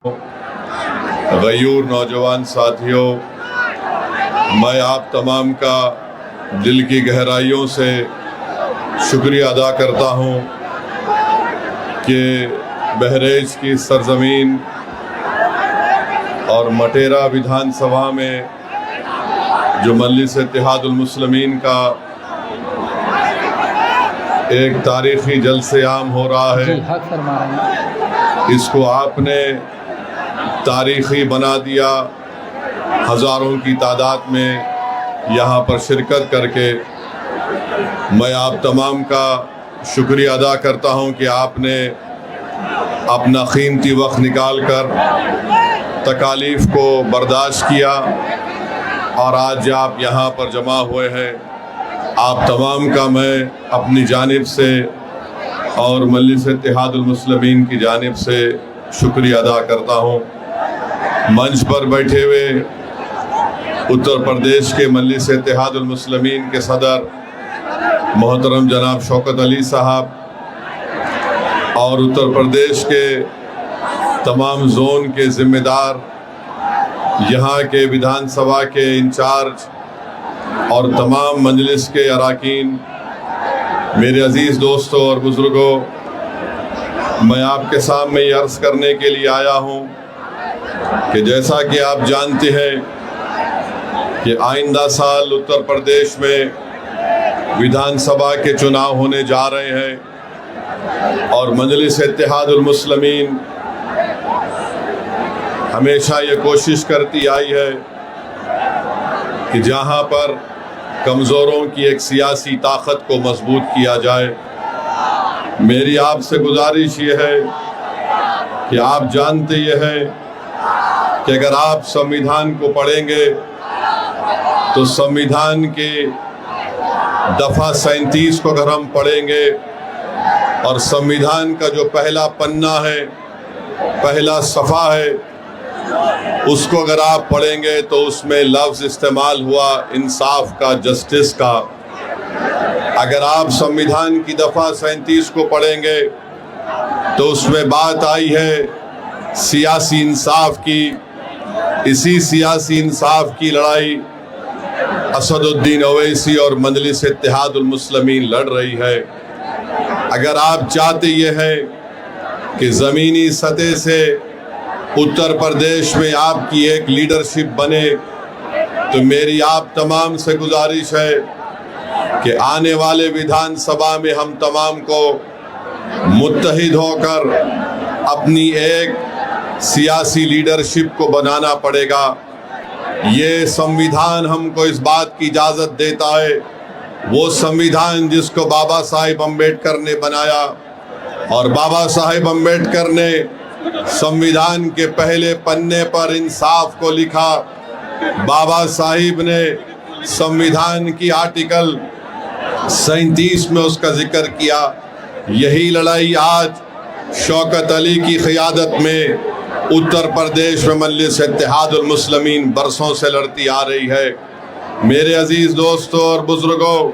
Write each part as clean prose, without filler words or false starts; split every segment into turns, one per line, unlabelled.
गयूर नौजवान साथियों, मैं आप तमाम का दिल की गहराइयों से शुक्रिया अदा करता हूँ कि बहरेज की सरजमीन और मटेरा विधानसभा में जो मजलिस इत्तेहादुल मुस्लिमीन का एक तारीखी जलसे आम हो रहा है, इसको आपने तारीखी बना दिया। हज़ारों की तादाद में यहाँ पर शिरकत करके मैं आप तमाम का शुक्रिया अदा करता हूँ कि आपने अपना कीमती वक्त निकाल कर तकालीफ को बर्दाश्त किया और आज आप यहाँ पर जमा हुए हैं। आप तमाम का मैं अपनी जानिब से और मजलिस इत्तेहादुल मुस्लिमीन की जानिब से शुक्रिया अदा करता हूँ। मंच पर बैठे हुए उत्तर प्रदेश के मजलिस इत्तेहादुल मुस्लिमीन के सदर मोहतरम जनाब शौकत अली साहब और उत्तर प्रदेश के तमाम जोन के ज़िम्मेदार, यहाँ के विधानसभा के इंचार्ज और तमाम मजलिस के अरकान, मेरे अजीज़ दोस्तों और बुज़ुर्गों, मैं आपके सामने ये अर्ज़ करने के लिए आया हूँ कि जैसा कि आप जानते हैं कि आइंदा साल उत्तर प्रदेश में विधानसभा के चुनाव होने जा रहे हैं और मजलिस इत्तेहादुल मुस्लिमीन हमेशा ये कोशिश करती आई है कि जहाँ पर कमज़ोरों की एक सियासी ताकत को मजबूत किया जाए। मेरी आपसे गुजारिश ये है कि आप जानते ये हैं कि अगर आप संविधान को पढ़ेंगे तो संविधान के दफ़ा 37 को अगर हम पढ़ेंगे और संविधान का जो पहला पन्ना है, पहला सफ़ा है, उसको अगर आप पढ़ेंगे तो उसमें लफ्ज़ इस्तेमाल हुआ इंसाफ का, जस्टिस का। अगर आप संविधान की दफ़ा 37 को पढ़ेंगे तो उसमें बात आई है सियासी इंसाफ की। इसी सियासी इंसाफ की लड़ाई असदुद्दीन ओवैसी और मजलिस इत्तेहादुल मुस्लिमीन लड़ रही है। अगर आप चाहते ये हैं कि ज़मीनी सतह से उत्तर प्रदेश में आपकी एक लीडरशिप बने, तो मेरी आप तमाम से गुजारिश है कि आने वाले विधानसभा में हम तमाम को मुत्तहिद होकर अपनी एक सियासी लीडरशिप को बनाना पड़ेगा। ये संविधान हमको इस बात की इजाज़त देता है, वो संविधान जिसको बाबा साहिब अम्बेडकर ने बनाया, और बाबा साहिब अम्बेडकर ने संविधान के पहले पन्ने पर इंसाफ को लिखा। बाबा साहिब ने संविधान की आर्टिकल 37 में उसका जिक्र किया। यही लड़ाई आज शौकत अली की क़ियादत में उत्तर प्रदेश में मजलिस इत्तेहादुल मुस्लिमीन बरसों से लड़ती आ रही है। मेरे अजीज़ दोस्तों और बुज़ुर्गों,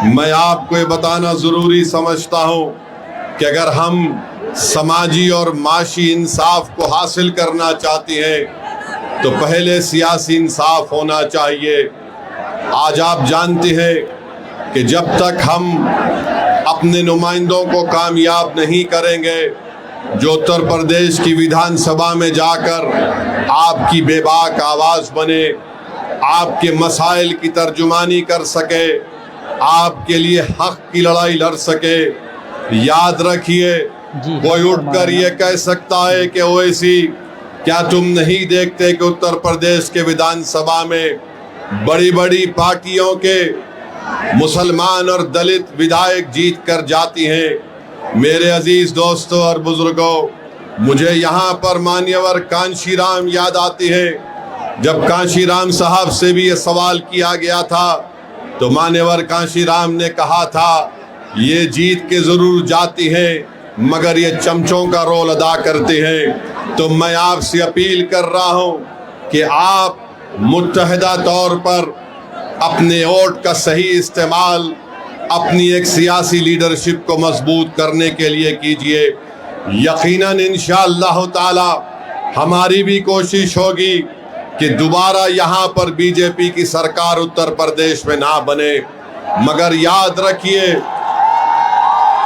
मैं आपको ये बताना ज़रूरी समझता हूँ कि अगर हम समाजी और माशी इंसाफ को हासिल करना चाहते हैं तो पहले सियासी इंसाफ होना चाहिए। आज आप जानते हैं कि जब तक हम अपने नुमाइंदों को कामयाब नहीं करेंगे जो उत्तर प्रदेश की विधानसभा में जाकर आपकी बेबाक आवाज़ बने, आपके मसाइल की तर्जुमानी कर सके, आपके लिए हक की लड़ाई लड़ सके, याद रखिए कोई उठकर ये कह सकता है कि ओवैसी क्या तुम नहीं देखते कि उत्तर प्रदेश के विधानसभा में बड़ी बड़ी पार्टियों के मुसलमान और दलित विधायक जीत कर जाती हैं। मेरे अजीज दोस्तों और बुजुर्गों, मुझे यहाँ पर मान्यवर कांशीराम याद आते हैं। जब कांशीराम साहब से भी ये सवाल किया गया था तो मान्यवर कांशीराम ने कहा था ये जीत के जरूर जाती हैं मगर ये चमचों का रोल अदा करते हैं। तो मैं आपसे अपील कर रहा हूँ कि आप मुत्तहिदा तौर पर अपने वोट का सही इस्तेमाल अपनी एक सियासी लीडरशिप को मजबूत करने के लिए कीजिए। यकीनन इंशाअल्लाह ताला हमारी भी कोशिश होगी कि दोबारा यहाँ पर बीजेपी की सरकार उत्तर प्रदेश में ना बने। मगर याद रखिए,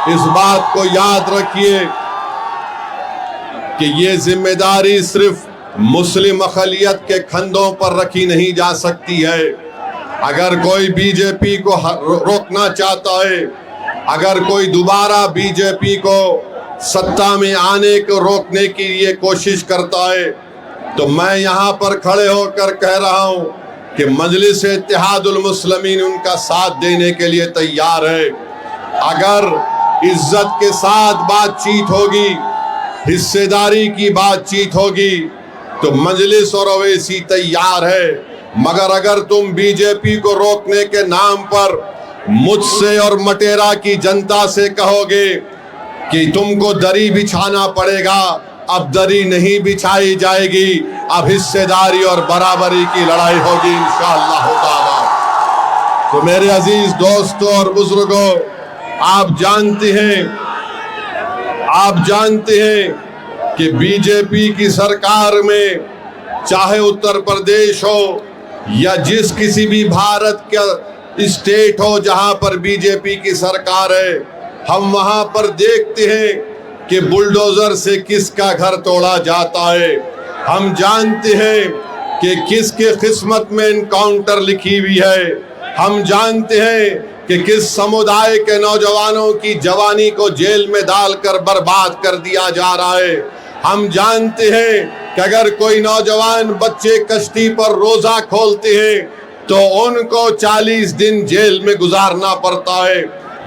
इस बात को याद रखिए कि ये जिम्मेदारी सिर्फ मुस्लिम अक़लियत के कंधों पर रखी नहीं जा सकती है। अगर कोई बीजेपी को रोकना चाहता है, अगर कोई दोबारा बीजेपी को सत्ता में आने को रोकने की ये कोशिश करता है, तो मैं यहाँ पर खड़े होकर कह रहा हूँ कि मजलिस इत्तेहादुल मुस्लिमीन उनका साथ देने के लिए तैयार है। अगर इज्जत के साथ बातचीत होगी, हिस्सेदारी की बातचीत होगी, तो मजलिस और ओवैसी तैयार है। मगर अगर तुम बीजेपी को रोकने के नाम पर मुझसे और मटेरा की जनता से कहोगे कि तुमको दरी बिछाना पड़ेगा, अब दरी नहीं बिछाई जाएगी, अब हिस्सेदारी और बराबरी की लड़ाई होगी इंशाअल्लाह ताला। तो मेरे अजीज दोस्तों और बुजुर्गों, आप जानते हैं कि बीजेपी की सरकार में चाहे उत्तर प्रदेश हो या जिस किसी भी भारत का स्टेट हो जहां पर बीजेपी की सरकार है, हम वहां पर देखते हैं कि बुलडोजर से किसका घर तोड़ा जाता है। हम जानते हैं कि किसके किस्मत में एनकाउंटर लिखी हुई है। हम जानते हैं कि किस समुदाय के नौजवानों की जवानी को जेल में डालकर बर्बाद कर दिया जा रहा है। हम जानते हैं कि अगर कोई नौजवान बच्चे कश्ती पर रोजा खोलते हैं तो उनको 40 दिन जेल में गुजारना पड़ता है।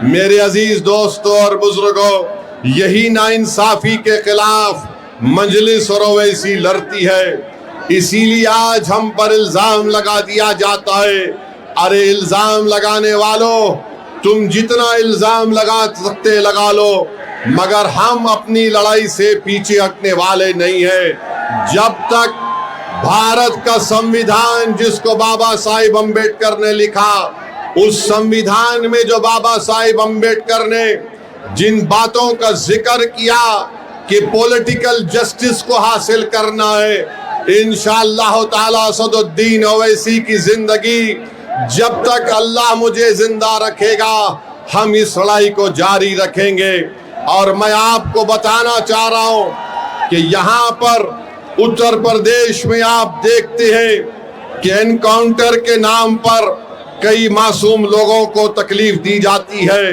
मेरे अजीज दोस्तों और बुजुर्गों, यही नाइंसाफी के खिलाफ मजलिस और ओवैसी लड़ती है। इसीलिए आज हम पर इल्जाम लगा दिया जाता है। अरे इल्जाम लगाने वालों, तुम जितना इल्जाम लगा सकते लगा लो, मगर हम अपनी लड़ाई से पीछे हटने वाले नहीं हैं। जब तक भारत का संविधान जिसको बाबा साहिब अम्बेडकर ने लिखा, उस संविधान में जो बाबा साहिब अम्बेडकर ने जिन बातों का जिक्र किया कि पॉलिटिकल जस्टिस को हासिल करना है, इंशाअल्लाह ताला असदुद्दीन ओवैसी की जिंदगी जब तक अल्लाह मुझे जिंदा रखेगा, हम इस लड़ाई को जारी रखेंगे। और मैं आपको बताना चाह रहा हूं कि यहाँ पर उत्तर प्रदेश में आप देखते हैं कि एनकाउंटर के नाम पर कई मासूम लोगों को तकलीफ दी जाती है।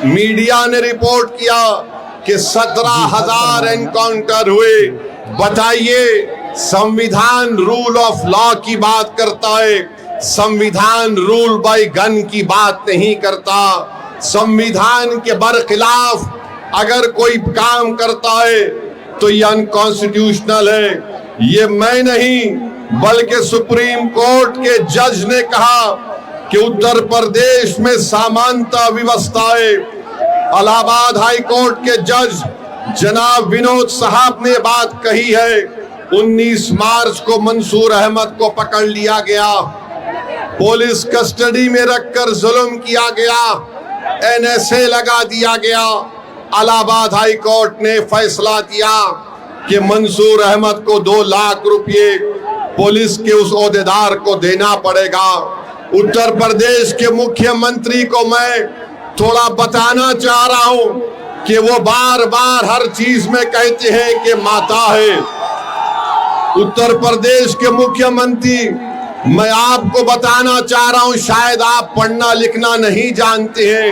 मीडिया ने रिपोर्ट किया कि 17,000 एनकाउंटर हुए। बताइए, संविधान रूल ऑफ लॉ की बात करता है, संविधान रूल बाय गन की बात नहीं करता। संविधान के बरखिलाफ अगर कोई काम करता है तो ये अनकॉन्स्टिट्यूशनल है। ये मैं नहीं बल्कि सुप्रीम कोर्ट के जज ने कहा कि उत्तर प्रदेश में समानता व्यवस्था है। इलाहाबाद हाई कोर्ट के जज जनाब विनोद साहब ने बात कही है। 19 मार्च को मंसूर अहमद को पकड़ लिया गया, पुलिस कस्टडी में रखकर जुल्म किया गया, NSA लगा दिया गया। इलाहाबाद हाई कोर्ट ने फैसला दिया कि मंसूर अहमद को 2 लाख रुपए पुलिस के उस ओहदेदार को देना पड़ेगा। उत्तर प्रदेश के मुख्यमंत्री को मैं थोड़ा बताना चाह रहा हूं कि वो बार बार हर चीज में कहते हैं कि माता है। उत्तर प्रदेश के मुख्यमंत्री, मैं आपको बताना चाह रहा हूं, शायद आप पढ़ना लिखना नहीं जानते हैं।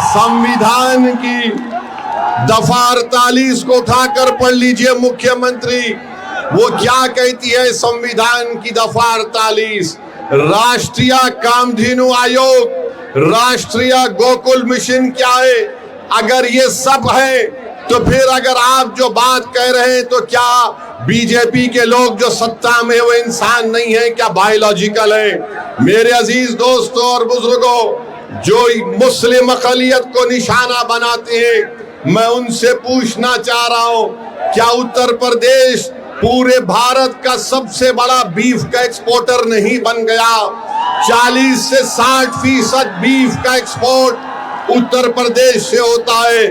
संविधान की दफा 48 को उठाकर पढ़ लीजिए मुख्यमंत्री। वो क्या कहती है संविधान की दफा 48? राष्ट्रीय कामधेनु आयोग, राष्ट्रीय गोकुल मिशन क्या है? अगर ये सब है तो फिर अगर आप जो बात कह रहे हैं तो क्या बीजेपी के लोग जो सत्ता में वो इंसान नहीं है, क्या बायोलॉजिकल है? मेरे अजीज दोस्तों और बुजुर्गों, जो मुस्लिम अक़लियत को निशाना बनाते हैं, मैं उनसे पूछना चाह रहा हूं, क्या उत्तर प्रदेश पूरे भारत का सबसे बड़ा बीफ का एक्सपोर्टर नहीं बन गया? 40 से 60% बीफ का एक्सपोर्ट उत्तर प्रदेश से होता है।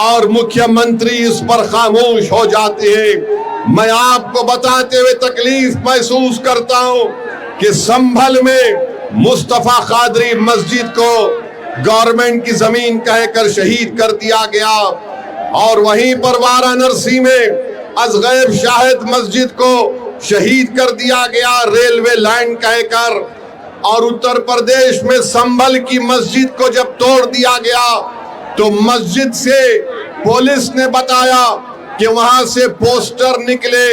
और मुख्यमंत्री इस पर खामोश हो जाते हैं। मैं आपको बताते हुए तकलीफ महसूस करता हूं कि संभल में मुस्तफा कादरी मस्जिद को गवर्नमेंट की जमीन कहकर शहीद कर दिया गया और वहीं पर वाराणसी में असगैब शाहिद मस्जिद को शहीद कर दिया गया रेलवे लाइन कहकर। और उत्तर प्रदेश में संभल की मस्जिद को जब तोड़ दिया गया तो मस्जिद से पुलिस ने बताया कि वहां से पोस्टर निकले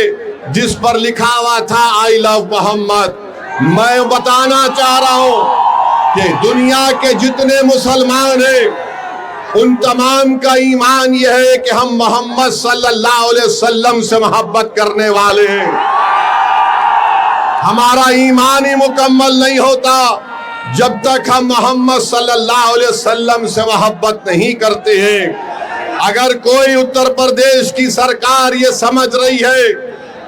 जिस पर लिखा हुआ था आई लव मोहम्मद। मैं बताना चाह रहा हूं कि दुनिया के जितने मुसलमान हैं उन तमाम का ईमान यह है कि हम मोहम्मद सल्लल्लाहु अलैहि वसल्लम से मोहब्बत करने वाले हैं। हमारा ईमान ही मुकम्मल नहीं होता जब तक हम मोहम्मद सल्लल्लाहु अलैहि वसल्लम से मोहब्बत नहीं करते हैं। अगर कोई उत्तर प्रदेश की सरकार ये समझ रही है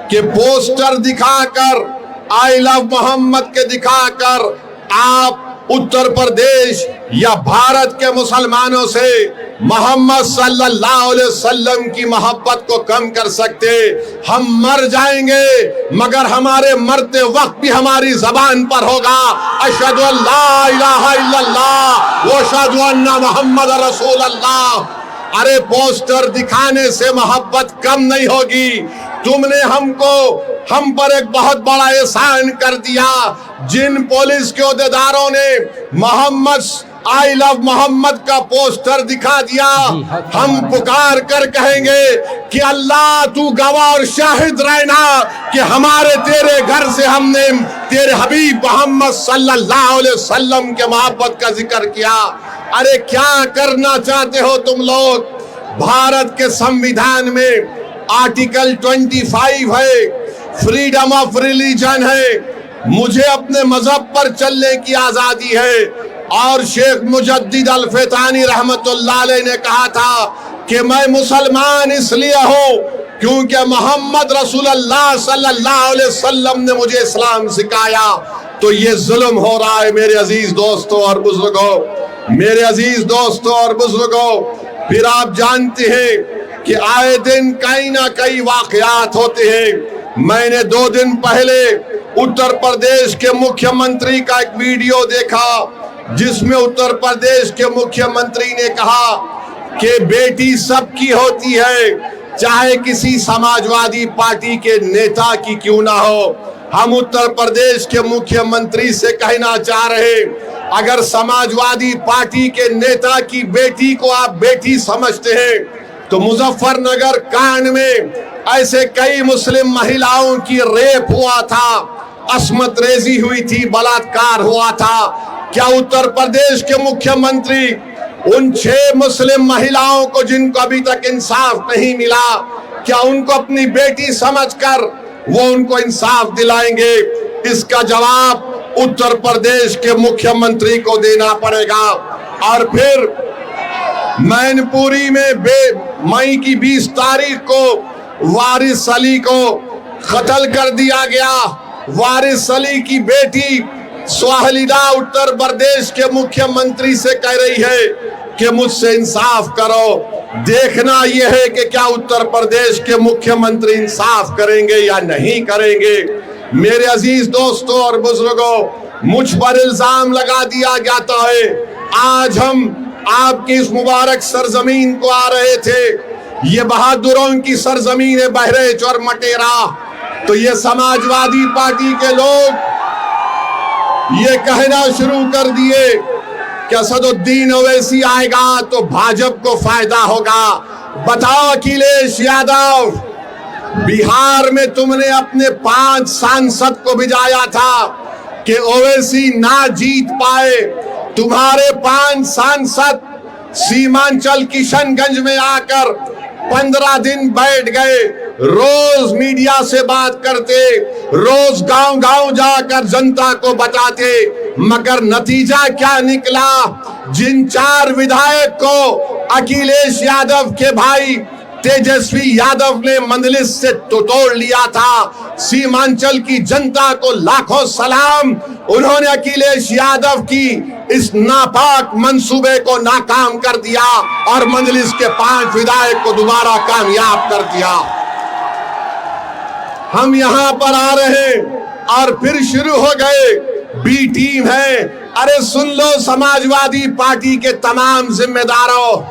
कि पोस्टर दिखाकर आई लव मोहम्मद के दिखाकर आप उत्तर प्रदेश या भारत के मुसलमानों से मोहम्मद सल्लल्लाहु अलैहि वसल्लम की मोहब्बत को कम कर सकते, हम मर जाएंगे मगर हमारे मरते वक्त भी हमारी जबान पर होगा अशहदु अल्ला इलाहा इल्लल्लाह व अशहदु अन्ना मुहम्मद रसूलुल्लाह। अरे पोस्टर दिखाने से मोहब्बत कम नहीं होगी। तुमने हम पर एक बहुत बड़ा एहसान कर दिया। जिन पुलिस के ओहदेदारों ने मोहम्मद आई लव मोहम्मद का पोस्टर दिखा दिया, हम पुकार कर कहेंगे कि अल्लाह तू गवाह और शाहिद रहना कि हमारे तेरे घर से हमने तेरे हबीब मोहम्मद सल्लल्लाहु अलैहि वसल्लम के मोहब्बत का जिक्र किया। अरे क्या करना चाहते हो तुम लोग? भारत के संविधान में आर्टिकल 25 है, फ्रीडम ऑफ रिलीजन है, मुझे अपने मजहब पर चलने की आजादी है। और शेख मुजद्दिद अल फैतानी रहमतुल्लाह अलैह ने कहा था कि मैं मुसलमान इसलिए हूँ क्योंकि मोहम्मद रसूलुल्लाह सल्लल्लाहु अलैहि वसल्लम ने मुझे इस्लाम सिखाया। तो ये जुल्म हो रहा है मेरे अजीज दोस्तों और बुजुर्गों, मेरे अजीज दोस्तों और बुजुर्गों। फिर आप जानते हैं कि आए दिन कहीं ना कहीं वाकयात होते हैं। मैंने 2 दिन पहले उत्तर प्रदेश के मुख्यमंत्री का एक वीडियो देखा जिसमें उत्तर प्रदेश के मुख्यमंत्री ने कहा कि बेटी सबकी होती है, चाहे किसी समाजवादी पार्टी के नेता की क्यों ना हो। हम उत्तर प्रदेश के मुख्यमंत्री से कहना चाह रहे, अगर समाजवादी पार्टी के नेता की बेटी को आप बेटी समझते हैं तो मुजफ्फरनगर कांड में ऐसे कई मुस्लिम महिलाओं की रेप हुआ था, अस्मत रेजी हुई थी, बलात्कार हुआ था। क्या उत्तर प्रदेश के मुख्यमंत्री उन 6 मुस्लिम महिलाओं को जिनको अभी तक इंसाफ नहीं मिला, क्या उनको अपनी बेटी समझकर वो उनको इंसाफ दिलाएंगे? इसका जवाब उत्तर प्रदेश के मुख्यमंत्री को देना पड़ेगा। और फिर मैनपुरी में मई की 20 तारीख को वारिस अली को कत्ल कर दिया गया। वारिस अली की बेटी स्वाहिदा उत्तर प्रदेश के मुख्यमंत्री से कह रही है कि मुझसे इंसाफ करो। देखना यह है कि क्या उत्तर प्रदेश के मुख्यमंत्री इंसाफ करेंगे या नहीं करेंगे। मेरे अजीज दोस्तों और बुजुर्गों, मुझ पर इल्जाम लगा दिया जाता है। आज हम आपकी इस मुबारक सरजमीन को आ रहे थे, ये बहादुरों की सरजमीन है बहरेच और मटेरा। तो ये समाजवादी पार्टी के लोग ये कहना शुरू कर दिए कि असदुद्दीन ओवैसी आएगा तो भाजपा को फायदा होगा। बताओ अखिलेश यादव, बिहार में तुमने अपने 5 सांसद को भिजाया था कि ओवैसी ना जीत पाए। तुम्हारे 5 सांसद सीमांचल किशनगंज में आकर 15 दिन बैठ गए, रोज मीडिया से बात करते, रोज गांव-गांव जाकर जनता को बताते, मगर नतीजा क्या निकला? जिन 4 विधायक को अखिलेश यादव के भाई तेजस्वी यादव ने मंजलिस से तोड़ लिया था। सीमांचल की जनता को लाखों सलाम, उन्होंने अखिलेश यादव की इस नापाक मंसूबे को नाकाम कर दिया और मंजलिस के 5 विधायक को दोबारा कामयाब कर दिया। हम यहां पर आ रहे और फिर शुरू हो गए बी टीम है। अरे सुन लो समाजवादी पार्टी के तमाम जिम्मेदारों,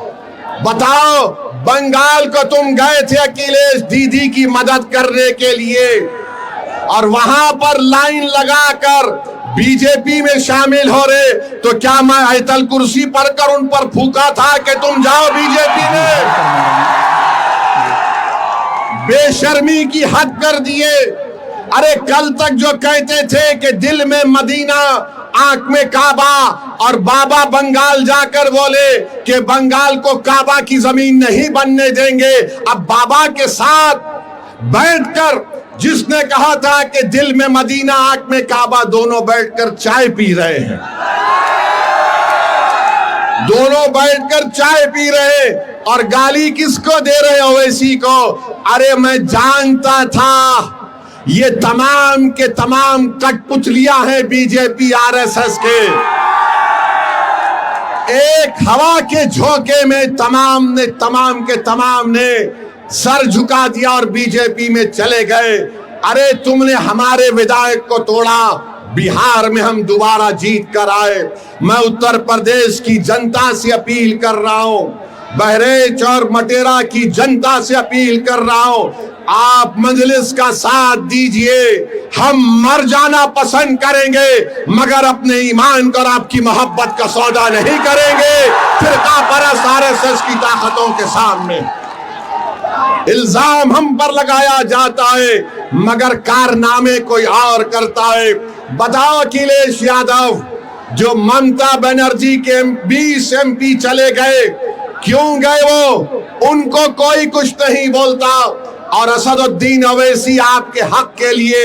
बताओ बंगाल को तुम गए थे अखिलेश दीदी की मदद करने के लिए और वहां पर लाइन लगाकर बीजेपी में शामिल हो रहे, तो क्या मैं आयतल कुर्सी पर कर उन पर फूका था कि तुम जाओ बीजेपी में? बेशर्मी की हद कर दिए। अरे कल तक जो कहते थे कि दिल में मदीना आंख में काबा, और बाबा बंगाल जाकर बोले कि बंगाल को काबा की जमीन नहीं बनने देंगे। अब बाबा के साथ बैठकर जिसने कहा था कि दिल में मदीना आंख में काबा, दोनों बैठकर चाय पी रहे हैं, दोनों बैठकर चाय पी रहे और गाली किसको दे रहे हो? ओवैसी को। अरे मैं जानता था ये तमाम के तमाम कठपुतलियां हैं बीजेपी आरएसएस के। एक हवा के झोंके में तमाम के तमाम ने सर झुका दिया और बीजेपी में चले गए। अरे तुमने हमारे विधायक को तोड़ा, बिहार में हम दोबारा जीत कर आए। मैं उत्तर प्रदेश की जनता से अपील कर रहा हूं, बहरेच और मटेरा की जनता से अपील कर रहा हूं, आप मजलिस का साथ दीजिए। हम मर जाना पसंद करेंगे मगर अपने ईमान को और आपकी मोहब्बत का सौदा नहीं करेंगे फिरका परस्त आरएसएस की ताकतों के सामने। इल्जाम हम पर लगाया जाता है मगर कारनामे कोई और करता है। बताओ अखिलेश यादव जो ममता बनर्जी के 20 MP चले गए, क्यों गए वो? उनको कोई कुछ नहीं बोलता। और असदुद्दीन ओवैसी आपके हक के लिए,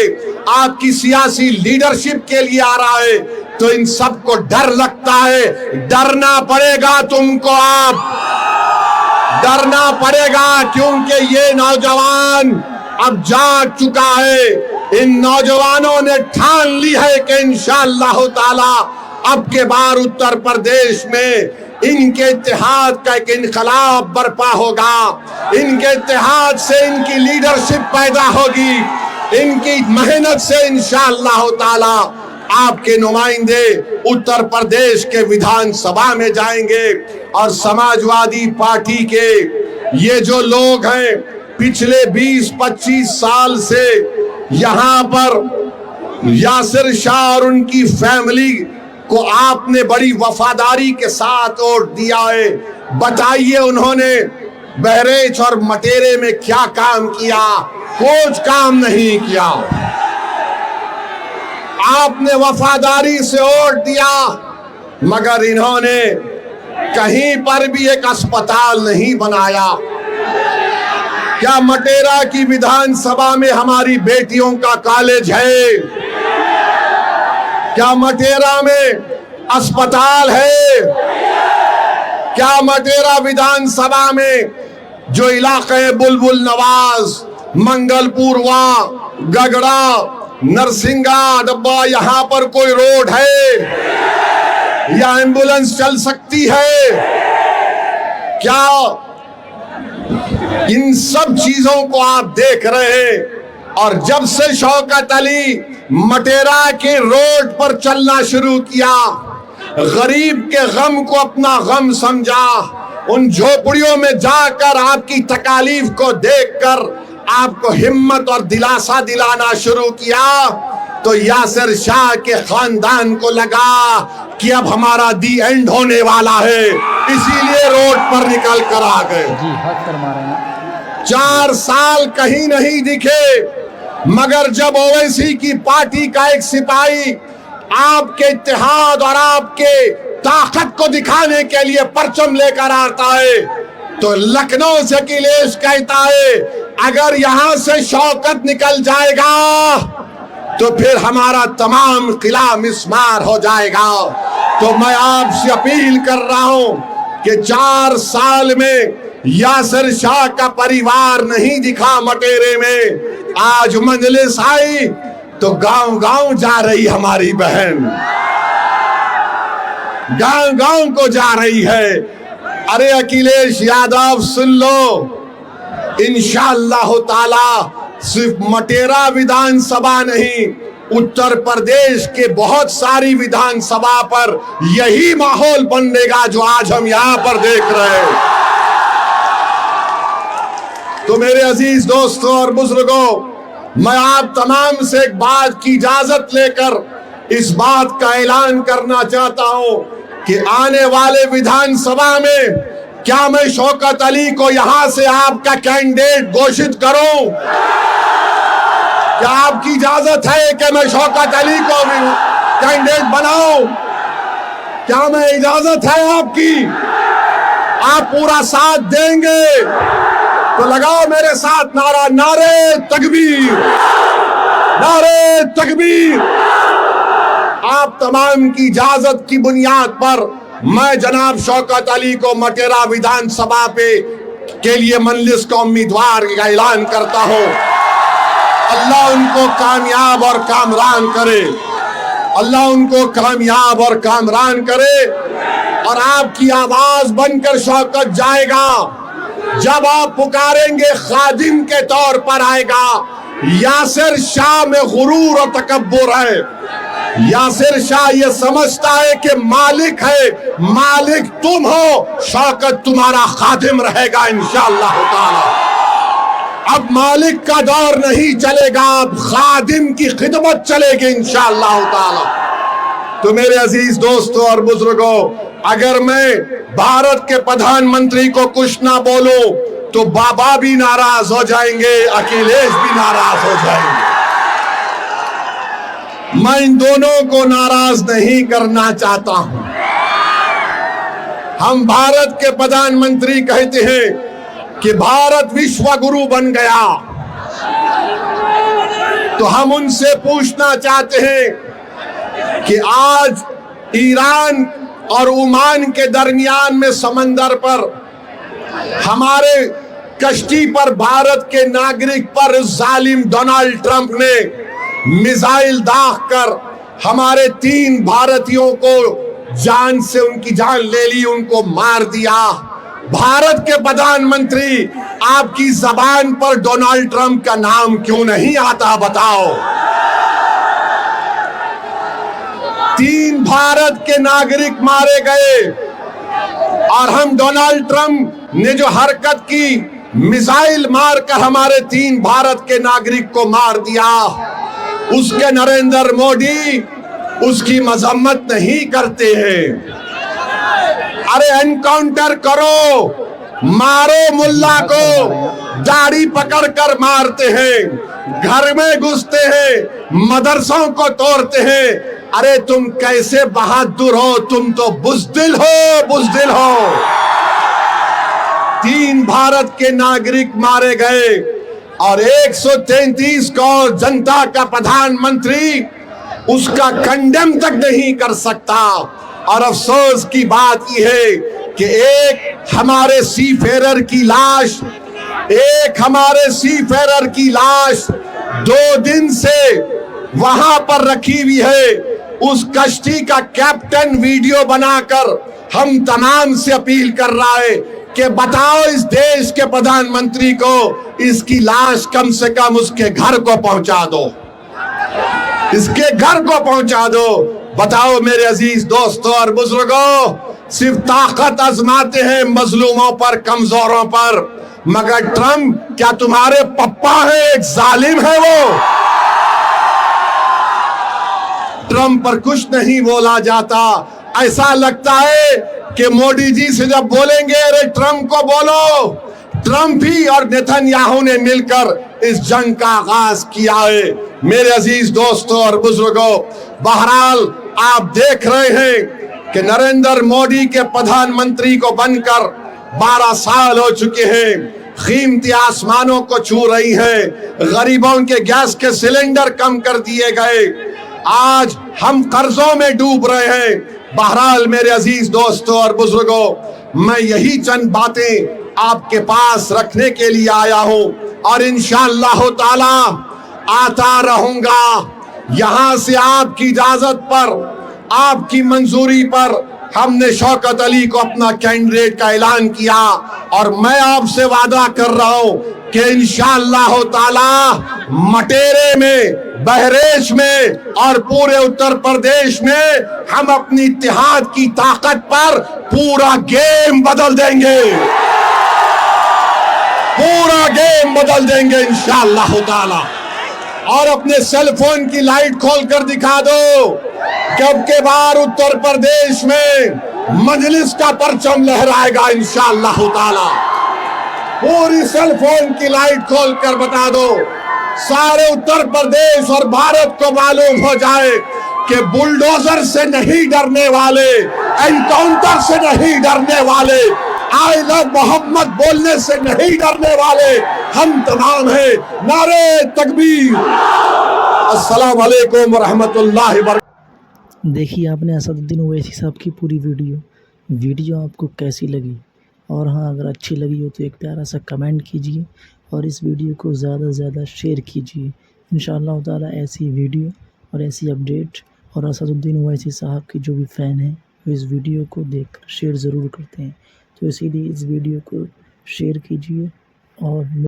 आपकी सियासी लीडरशिप के लिए आ रहा है, तो इन सबको डर लगता है। डरना पड़ेगा तुमको, आप डरना पड़ेगा, क्योंकि ये नौजवान अब जाग चुका है। इन नौजवानों ने ठान ली है कि इंशाअल्लाह ताला अब के बार उत्तर प्रदेश में इनके इत्तेहाद का एक इनकलाब बर्पा होगा। इनके इत्तेहाद से इनकी लीडरशिप पैदा होगी, इनकी मेहनत से इंशाअल्लाह ताला आपके नुमाइंदे उत्तर प्रदेश के विधानसभा में जाएंगे। और समाजवादी पार्टी के ये जो लोग हैं पिछले 20-25 साल से यहाँ पर यासिर शाह और उनकी फैमिली को आपने बड़ी वफादारी के साथ वोट दिया है। बताइए उन्होंने बहरेच और मटेरे में क्या काम किया? कुछ काम नहीं किया। आपने वफादारी से वोट दिया मगर इन्होंने कहीं पर भी एक अस्पताल नहीं बनाया। क्या मटेरा की विधानसभा में हमारी बेटियों का कॉलेज है? क्या मटेरा में अस्पताल है? क्या मटेरा विधानसभा में जो इलाके बुलबुल नवाज, मंगलपुरवा, गगड़ा, नरसिंगा डब्बा, यहाँ पर कोई रोड है या एम्बुलेंस चल सकती है? क्या इन सब चीजों को आप देख रहे हैं? और जब से शौकत अली मटेरा के रोड पर चलना शुरू किया, गरीब के गम को अपना गम समझा, उन झोपड़ियों में जाकर आपकी तकालीफ को देखकर आपको हिम्मत और दिलासा दिलाना शुरू किया, तो यासिर शाह के खानदान को लगा कि अब हमारा दी एंड होने वाला है, इसीलिए रोड पर निकल कर आ गए। 4 साल कहीं नहीं दिखे मगर जब ओवैसी की पार्टी का एक सिपाही आपके इत्तेहाद और आपके ताकत को दिखाने के लिए परचम लेकर आता है, तो लखनऊ से अखिलेश कहता है अगर यहां से शौकत निकल जाएगा तो फिर हमारा तमाम किला मिस्मार हो जाएगा। तो मैं आपसे अपील कर रहा हूं कि 4 साल में
यासिर शाह का परिवार नहीं दिखा मटेरे में। आज मजलिस आई तो गांव गांव जा रही हमारी बहन, गांव गांव को जा रही है। अरे अखिलेश यादव सुन लो, इंशाअल्लाह ताला सिर्फ मटेरा विधानसभा नहीं, उत्तर प्रदेश के बहुत सारी विधानसभा पर यही माहौल बनेगा जो आज हम यहां पर देख रहे हैं। तो मेरे अजीज दोस्तों और बुजुर्गों, मैं आप तमाम से एक बात की इजाजत लेकर इस बात का ऐलान करना चाहता हूं कि आने वाले विधानसभा में क्या मैं शौकत अली को यहां से आपका कैंडिडेट घोषित करूं? क्या आपकी इजाजत है कि मैं शौकत अली को भी कैंडिडेट बनाऊं? क्या मैं इजाजत है आपकी? आप पूरा साथ देंगे तो लगाओ मेरे साथ नारा, नारे तकबीर, नारे तकबीर। आप तमाम की इजाजत की बुनियाद पर मैं जनाब शौकत अली को मटेरा विधानसभा पे के लिए मजलिस का उम्मीदवार का ऐलान करता हूं। अल्लाह उनको कामयाब और कामरान करे, अल्लाह उनको कामयाब और कामरान करे। और आपकी आवाज बनकर शौकत जाएगा, जब आप पुकारेंगे खादिम के तौर पर आएगा। यासिर शाह में गुरूर और तकब्बुर है। यासिर शाह ये समझता है कि मालिक है, मालिक तुम हो, शौकत तुम्हारा खादिम रहेगा इंशाअल्लाह ताला। अब मालिक का दौर नहीं चलेगा, अब खादिम की खिदमत चलेगी इंशाअल्लाह ताला। तो मेरे अजीज दोस्तों और बुजुर्गों, अगर मैं भारत के प्रधानमंत्री को कुछ ना बोलूं तो बाबा भी नाराज हो जाएंगे, अखिलेश भी नाराज हो जाएंगे। मैं इन दोनों को नाराज नहीं करना चाहता हूं। हम भारत के प्रधानमंत्री कहते हैं कि भारत विश्व गुरु बन गया, तो हम उनसे पूछना चाहते हैं कि आज ईरान और ओमान के दरमियान में समंदर पर हमारे कश्ती पर भारत के नागरिक पर जालिम डोनाल्ड ट्रंप ने मिसाइल दागकर हमारे 3 भारतीयों को जान से उनकी जान ले ली, उनको मार दिया। भारत के प्रधानमंत्री, आपकी जबान पर डोनाल्ड ट्रंप का नाम क्यों नहीं आता बताओ? 3 भारत के नागरिक मारे गए और हम डोनाल्ड ट्रंप ने जो हरकत की, मिसाइल मारकर हमारे 3 भारत के नागरिक को मार दिया, उसके नरेंद्र मोदी उसकी मजम्मत नहीं करते हैं। अरे एनकाउंटर करो, मारो मुल्ला को, दाढ़ी पकड़कर मारते हैं, घर में घुसते हैं, मदरसों को तोड़ते हैं। अरे तुम कैसे बहादुर हो, तुम तो बुज़दिल हो, बुज़दिल हो। 3 भारत के नागरिक मारे गए और 133 करोड़ जनता का प्रधानमंत्री उसका कंडेम तक नहीं कर सकता। और अफसोस की बात यह है कि एक हमारे सीफेरर की लाश, एक हमारे सीफेरर की लाश 2 दिन से वहां पर रखी हुई है। उस कश्ती का कैप्टन वीडियो बनाकर हम तमाम से अपील कर रहा है कि बताओ इस देश के प्रधानमंत्री को इसकी लाश कम से कम उसके घर को पहुंचा दो, इसके घर को पहुंचा दो। बताओ मेरे अजीज दोस्तों और बुजुर्गों, सिर्फ ताकत आजमाते हैं मजलूमों पर, कमजोरों पर, मगर ट्रंप क्या तुम्हारे पप्पा है? एक जालिम है वो। ट्रंप पर कुछ नहीं बोला जाता। ऐसा लगता है कि मोदी जी से जब बोलेंगे अरे ट्रंप को बोलो, ट्रंप ही और नेतन्याहू ने मिलकर इस जंग का आगाज किया है। मेरे अजीज दोस्तों और बुजुर्गों, बहरहाल आप देख रहे हैं कि नरेंद्र मोदी के प्रधानमंत्री को बनकर 12 साल हो चुके हैं। कीमती आसमानों को छू रही है, गरीबों के गैस के सिलेंडर कम कर दिए गए, आज हम कर्जों में डूब रहे हैं। बहरहाल मेरे अजीज दोस्तों और बुजुर्गों, मैं यही चंद बातें आपके पास रखने के लिए आया हूं और इंशाअल्लाह ताला आता रहूंगा। यहां से आपकी इजाजत पर, आपकी मंजूरी पर हमने शौकत अली को अपना कैंडिडेट का ऐलान किया और मैं आपसे वादा कर रहा हूं कि इंशाअल्लाह ताला मटेरे में, बहरेच में और पूरे उत्तर प्रदेश में हम अपनी इत्तेहाद की ताकत पर पूरा गेम बदल देंगे, पूरा गेम बदल देंगे इंशाअल्लाह ताला। और अपने सेल फोन की लाइट खोल कर दिखा दो कि अब के बार उत्तर प्रदेश में मजलिस का परचम लहराएगा इंशाअल्लाह ताला। पूरी सेल फोन की लाइट खोल कर बता दो, सारे उत्तर प्रदेश और भारत को मालूम हो जाए कि बुलडोजर से नहीं डरने वाले, एनकाउंटर से नहीं डरने वाले, आई लव मोहम्मद बोलने से नहीं डरने वाले हम तमाम हैं। नारे तकबीर, अस्सलाम वालेकुम व रहमतुल्लाहि व बरकातहू।
देखिए आपने असदुद्दीन ओवैसी साहब की पूरी वीडियो आपको कैसी लगी, और हाँ अगर अच्छी लगी हो तो एक प्यारा सा कमेंट कीजिए और इस वीडियो को ज़्यादा से ज़्यादा शेयर कीजिए। इंशाअल्लाह ताला ऐसी वीडियो और ऐसी अपडेट और असदुद्दीन ओवैसी साहब की जो भी फ़ैन हैं वो इस वीडियो को देखकर शेयर ज़रूर करते हैं, तो इसीलिए इस वीडियो को शेयर कीजिए और